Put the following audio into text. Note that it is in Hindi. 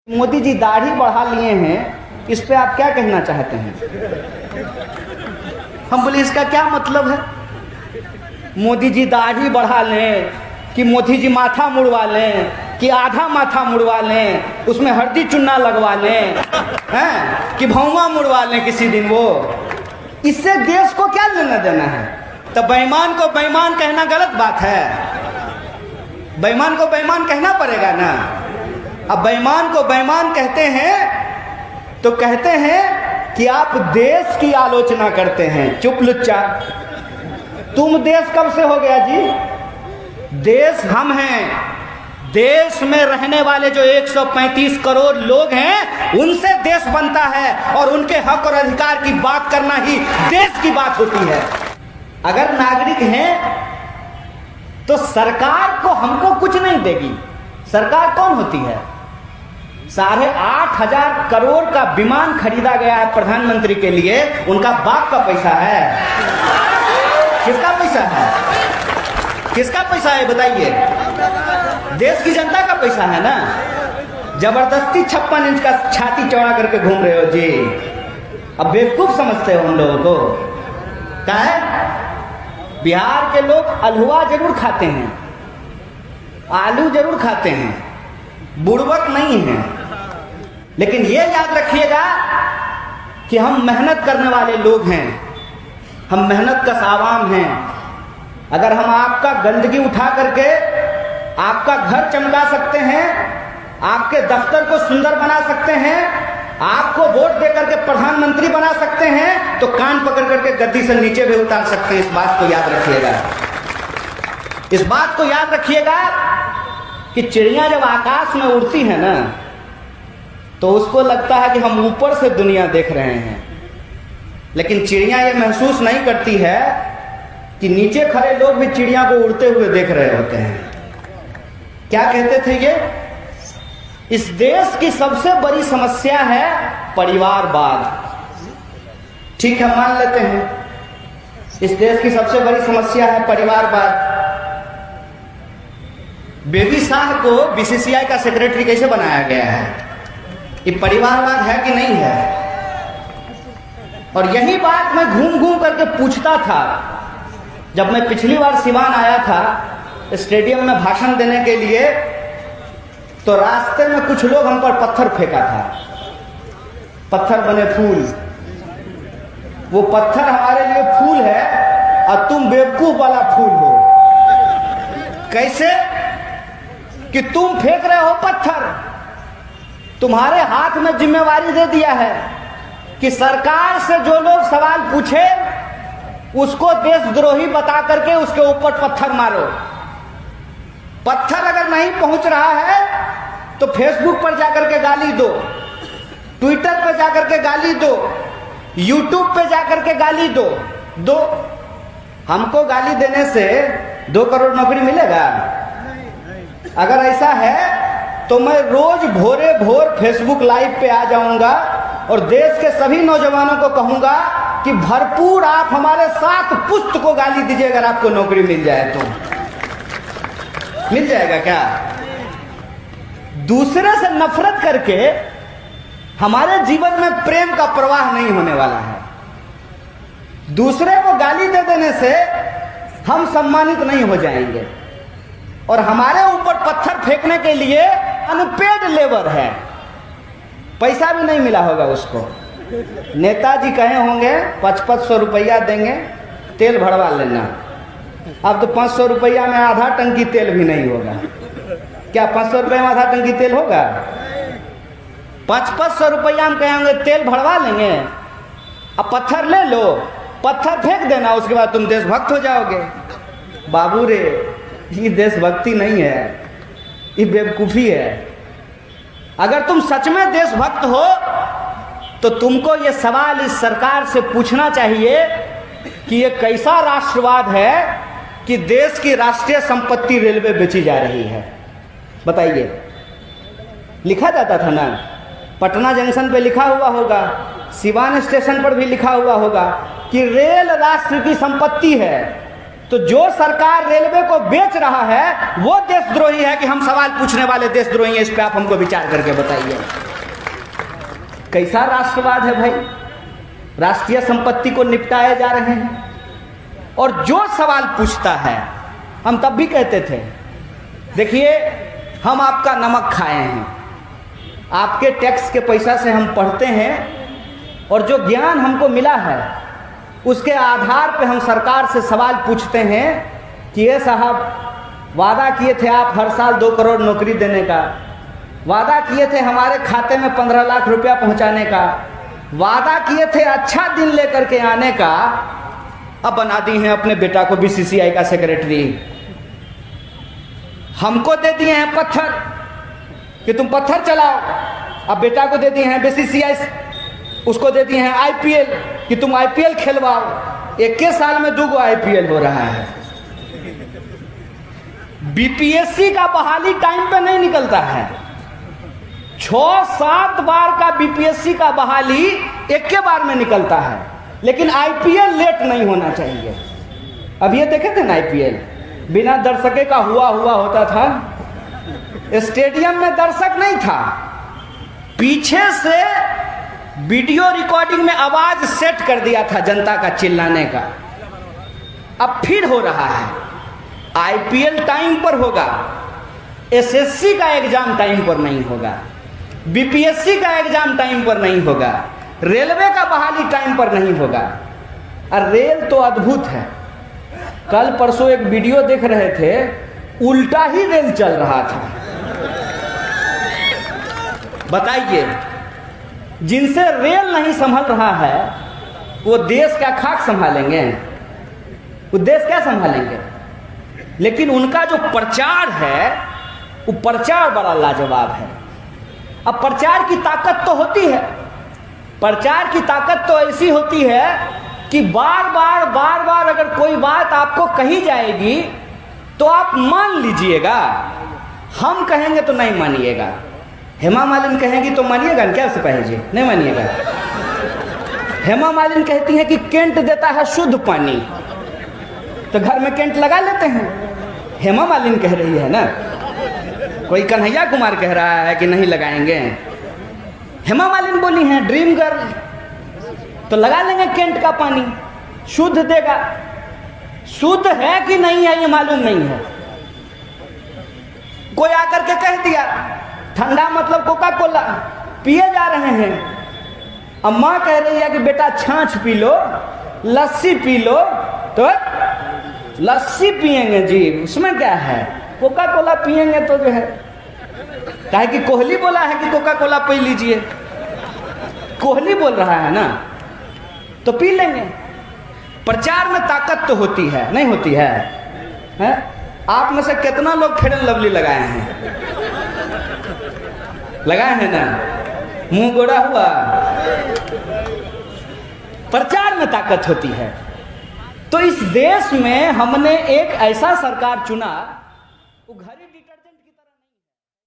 मोदी जी दाढ़ी बढ़ा लिए हैं, इस पे आप क्या कहना चाहते हैं? हम बोले इसका क्या मतलब है? मोदी जी दाढ़ी बढ़ा लें कि मोदी जी माथा मुड़वा लें कि आधा माथा मुड़वा लें, उसमें हल्दी चुन्ना लगवा लें, हैं कि भौंवा मुड़वा लें किसी दिन, वो इससे देश को क्या लेना देना है? तो बेईमान को बेईमान कहना गलत बात है। बेईमान को बेईमान कहना पड़ेगा ना। अब बेईमान को बेईमान कहते हैं तो कहते हैं कि आप देश की आलोचना करते हैं। चुप लुच्चा, तुम देश कब से हो गया जी? देश हम हैं। देश में रहने वाले जो 135 करोड़ लोग हैं उनसे देश बनता है, और उनके हक और अधिकार की बात करना ही देश की बात होती है। अगर नागरिक हैं तो सरकार को हमको कुछ नहीं देगी। सरकार कौन होती है? 8,500 करोड़ का विमान खरीदा गया है प्रधानमंत्री के लिए, उनका बाप का पैसा है। किसका पैसा है? किसका पैसा है बताइए? देश की जनता का पैसा है ना। जबरदस्ती 56 इंच का छाती चौड़ा करके घूम रहे हो जी। अब बेवकूफ समझते हो उन लोगों को। क्या है? बिहार के लोग अलहुआ जरूर खाते हैं, आलू जरूर खाते हैं, बुड़बक नहीं है, लेकिन ये याद रखिएगा कि हम मेहनत करने वाले लोग हैं, हम मेहनत कश आवाम हैं। अगर हम आपका गंदगी उठा करके आपका घर चमका सकते हैं, आपके दफ्तर को सुंदर बना सकते हैं, आपको वोट देकर के प्रधानमंत्री बना सकते हैं, तो कान पकड़ करके गद्दी से नीचे भी उतार सकते हैं। इस बात को याद रखिएगा। इस बात को याद रखिएगा कि चिड़िया जब आकाश में उड़ती है ना, तो उसको लगता है कि हम ऊपर से दुनिया देख रहे हैं, लेकिन चिड़िया ये महसूस नहीं करती है कि नीचे खड़े लोग भी चिड़िया को उड़ते हुए देख रहे होते हैं। क्या कहते थे ये? इस देश की सबसे बड़ी समस्या है परिवारवाद। ठीक है, मान लेते हैं इस देश की सबसे बड़ी समस्या है परिवारवाद। बेबी शाह को बीसीसीआई का सेक्रेटरी कैसे बनाया गया है? ये परिवारवाद है कि नहीं है? और यही बात मैं घूम घूम करके पूछता था। जब मैं पिछली बार सिवान आया था स्टेडियम में भाषण देने के लिए, तो रास्ते में कुछ लोग हम पर पत्थर फेंका था। पत्थर बने फूल। वो पत्थर हमारे लिए फूल है और तुम बेवकूफ वाला फूल हो। कैसे? कि तुम फेंक रहे हो पत्थर, तुम्हारे हाथ में जिम्मेवारी दे दिया है कि सरकार से जो लोग सवाल पूछे उसको देशद्रोही बता करके उसके ऊपर पत्थर मारो। पत्थर अगर नहीं पहुंच रहा है तो फेसबुक पर जाकर के गाली दो, ट्विटर पर जाकर के गाली दो, यूट्यूब पे जाकर के गाली दो। हमको गाली देने से 2 करोड़ नौकरी मिलेगा? अगर ऐसा है तो मैं रोज भोरे भोर फेसबुक लाइव पे आ जाऊंगा और देश के सभी नौजवानों को कहूंगा कि भरपूर आप हमारे साथ पुष्ट को गाली दीजिए, अगर आपको नौकरी मिल जाए तो। मिल जाएगा क्या? दूसरे से नफरत करके हमारे जीवन में प्रेम का प्रवाह नहीं होने वाला है। दूसरे को गाली दे देने से हम सम्मानित नहीं हो जाएंगे, और हमारे ऊपर पत्थर फेंकने के लिए अनपेड लेबर है, पैसा भी नहीं मिला होगा उसको। नेताजी कहे होंगे 500 रुपया देंगे, तेल भरवा लेना। अब तो 500 रुपया में आधा टंकी तेल भी नहीं होगा। क्या 500 रुपये में आधा टंकी तेल होगा? 500 रुपया हम कहेंगे तेल भरवा लेंगे, अब पत्थर ले लो, पत्थर फेंक देना, उसके बाद तुम देशभक्त हो जाओगे। बाबू रे, ये देशभक्ति नहीं है, ये बेवकूफ़ी है। अगर तुम सच में देशभक्त हो तो तुमको ये सवाल इस सरकार से पूछना चाहिए कि ये कैसा राष्ट्रवाद है कि देश की राष्ट्रीय संपत्ति रेलवे बेची जा रही है। बताइए। लिखा जाता था ना, पटना जंक्शन पे लिखा हुआ होगा, सिवान स्टेशन पर भी लिखा हुआ होगा कि रेल राष्ट्र की संपत्ति है। तो जो सरकार रेलवे को बेच रहा है वो देशद्रोही है कि हम सवाल पूछने वाले देशद्रोही हैं? इस पे आप हमको विचार करके बताइए। कैसा राष्ट्रवाद है भाई? राष्ट्रीय संपत्ति को निपटाए जा रहे हैं। और जो सवाल पूछता है, हम तब भी कहते थे देखिए हम आपका नमक खाए हैं, आपके टैक्स के पैसा से हम पढ़ते हैं और जो ज्ञान हमको मिला है उसके आधार पे हम सरकार से सवाल पूछते हैं कि ये साहब वादा किए थे आप हर साल 2 करोड़ नौकरी देने का, वादा किए थे हमारे खाते में 15 लाख रुपया पहुंचाने का, वादा किए थे अच्छा दिन लेकर के आने का, अब बना दी हैं अपने बेटा को बीसीसीआई का सेक्रेटरी। हमको दे दिए हैं पत्थर कि तुम पत्थर चलाओ, अब बेटा को दे दिए हैं बीसीसीआई, उसको दे दिए हैं आईपीएल कि तुम आईपीएल खेलवाओ। 21 साल में 2 आईपीएल हो रहा है। बीपीएससी का बहाली टाइम पे नहीं निकलता है। 6-7 बार का बीपीएससी का बहाली एक के बार में निकलता है, लेकिन आईपीएल लेट नहीं होना चाहिए। अब ये देखे थे ना आईपीएल बिना दर्शके का हुआ होता था। स्टेडियम में दर्शक नहीं था, पीछे से वीडियो रिकॉर्डिंग में आवाज सेट कर दिया था जनता का चिल्लाने का। अब फिर हो रहा है। आईपीएल टाइम पर होगा, एसएससी का एग्जाम टाइम पर नहीं होगा, बीपीएससी का एग्जाम टाइम पर नहीं होगा, रेलवे का बहाली टाइम पर नहीं होगा। और रेल तो अद्भुत है। कल परसों एक वीडियो देख रहे थे, उल्टा ही रेल चल रहा था। बताइए, जिनसे रेल नहीं संभल रहा है वो देश क्या खाक संभालेंगे? वो देश क्या संभालेंगे? लेकिन उनका जो प्रचार है वो प्रचार बड़ा लाजवाब है। अब प्रचार की ताकत तो होती है, प्रचार की ताकत तो ऐसी होती है कि बार बार अगर कोई बात आपको कही जाएगी तो आप मान लीजिएगा, हम कहेंगे तो नहीं मानिएगा। हेमा मालिनी कहेंगी तो मानिएगा क्या? से पहले नहीं मानिएगा। हेमा मालिनी कहती है कि कैंट देता है शुद्ध पानी, तो घर में कैंट लगा लेते हैं। हेमा मालिनी कह रही है ना, कोई कन्हैया कुमार कह रहा है कि नहीं लगाएंगे। हेमा मालिनी बोली हैं ड्रीम गर्ल, तो लगा लेंगे कैंट का पानी, शुद्ध देगा। शुद्ध है कि नहीं है ये मालूम नहीं है। कोई आकर के कह दिया ठंडा मतलब कोका कोला पिए जा रहे हैं, अम्मा कह रही है कि बेटा छाछ पी लो, लस्सी पी लो, तो लस्सी पिएंगे जी, उसमें क्या है? कोका कोला पिएंगे तो जो है, काहे कि कोहली बोला है कि कोका कोला पी लीजिए, कोहली बोल रहा है ना, तो पी लेंगे। प्रचार में ताकत तो होती है, नहीं होती है, है? आप में से कितना लोग फेयर एंड लवली लगाए हैं? लगाए हैं ना? मुंह गोरा हुआ। प्रचार में ताकत होती है। तो इस देश में हमने एक ऐसा सरकार चुना, वो घड़ी